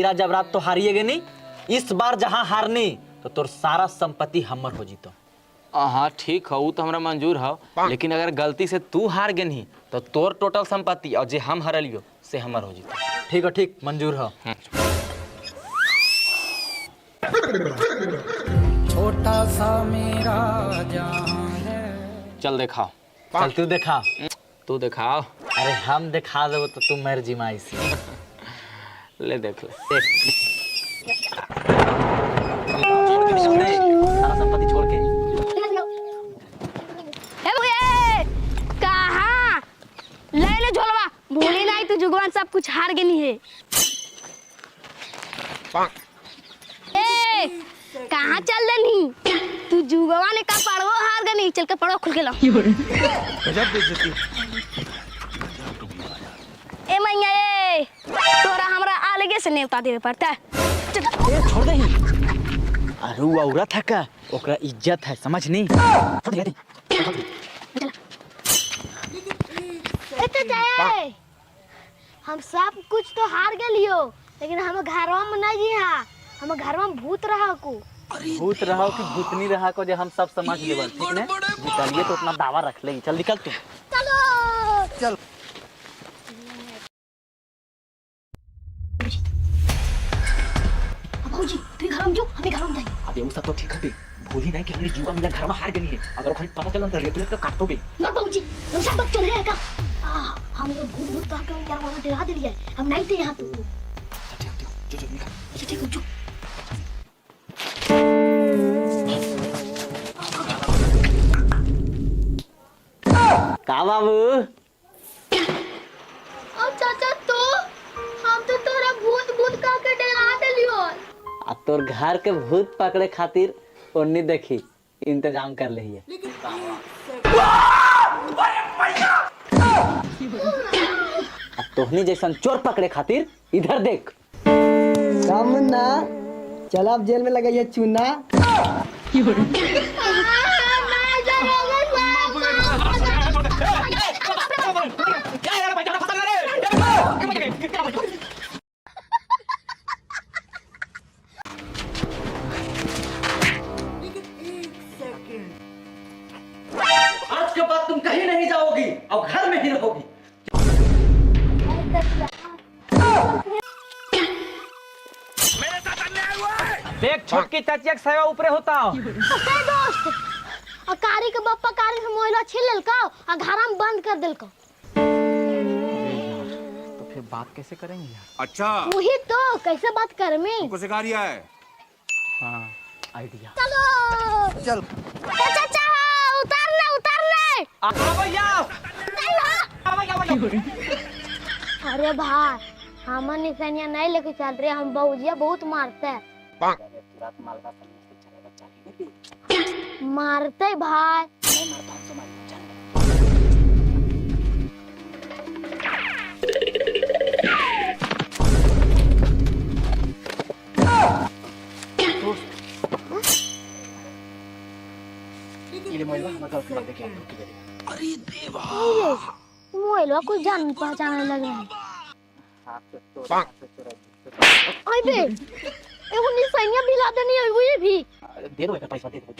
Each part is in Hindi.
तेरा जब रात तो हारिएगे नहीं, इस बार जहाँ हारनी तो तोर सारा संपत्ति हमर हो जीतो। हाँ ठीक है, वो तो हमरा मंजूर है, लेकिन अगर गलती से तू हार गए नहीं तो तोर टोटल संपत्ति और जे हम हारलियो से हमर हो जीतो। ठीक है, ठीक मंजूर है। छोटा सा मेरा जहां है। चल दिखाओ। चल तू देखा। तू दिखाओ। अरे हम दिखा दो तो तू मेरी जिमाई से ले देख ले। सारा संपत्ति छोड़ के। कहाँ ले ले झोलवा, भूली नहीं तू जुगवान सब कुछ हार गई है। ए कहाँ चल रही तू? जुगवा ने का पड़वो हार गई, चल के पड़ो खुल के लो। ए मैया ए तोरा हमरा अलगे से नेवता देवे पड़ता है। ए छोड़ दे। अरे वो औरत है का, ओकरा इज्जत है, समझ नहीं। छोड़ दे। हम सब कुछ तो हार गलियो, लेकिन हम घरवा में नहीं जी। हाँ हम घरवा में भूत रहा को। भूत रहा कि भूतनी रहा को, जो हम सब समझ लेवल, ठीक ने? निकलिए तो अपना दावा रख लेगी। चल निकल तू। चलो चल। बाबूजी तू घर में जो, हमें घर में जाइए। अबे वो सब तो ठीक है, भूली नहीं कि हमने जुआ में घर में हार गई है। अगर कोई पता चला तो रेगुलर तो काटोगे ना बाबूजी। हम सब बच्चे हैं का, हम लोग भूत भूत कह के यार वहां डरा दे लिया है। हम नहीं थे यहां। तो जो निकल। अच्छा ठीक है जो। का बाबू? चाचा तो हम तो तोरा भूत भूत कह के डरा देलियो। आ तोर घर के भूत पकड़े खातिर ओन्नी देखी इंतजाम कर रही है। तोहनी जैसन चोर पकड़े खातिर इधर देख। मुन्ना चल आप जेल में लगाइए चूना। आज के बाद तुम कहीं नहीं जाओगी और घर में ही रहोगी। देख छोटकी चाचिया के सेवा ऊपरे होता। दोस्त और कारी के बप्पा कारी से मोहल्ला छीन लेलको और घरा में बंद कर देलको। तो फिर बात कैसे करेंगे यार? अच्छा वही तो कैसे बात कर में। तुमको सिखा रिया है। हाँ आइडिया। चलो चल चाचा उतार ले। अरे भाई हम निशानिया नहीं लेके चल रहे, हम बहुजिया बहुत मारते हैं। मारते भाई। अरे देवा मोबाइल कुछ जान पहचान लग रहा है। बे एगो निशानिया भी ला देनी है वो ये भी। दे दो पैसा दे दो।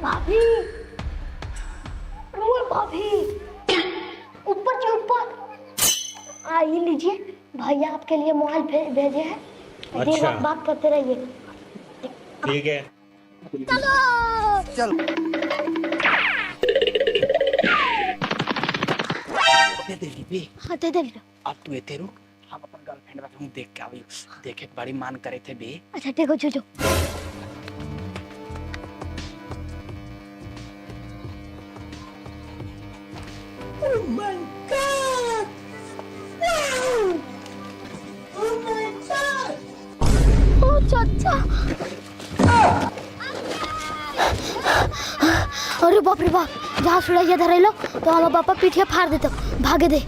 भाभी भाभी ऊपर से ऊपर आइए लीजिए, भैया आपके लिए मोबाइल भेजे हैं। दिन रात बात करते रहिए। ठीक है चलो चल हाँ दे दे। अब तू एते रुक, हम अपन गर्लफ्रेंड बा हम देख के आवी। देखे बड़ी मान करे थे बे। अच्छा ठीक है जो चाचा। अरे बाप रे बाप, जहाँ सुड़ैया धरेलो तो हमारा बापा पीठिया फाड़ देता। भागे दे।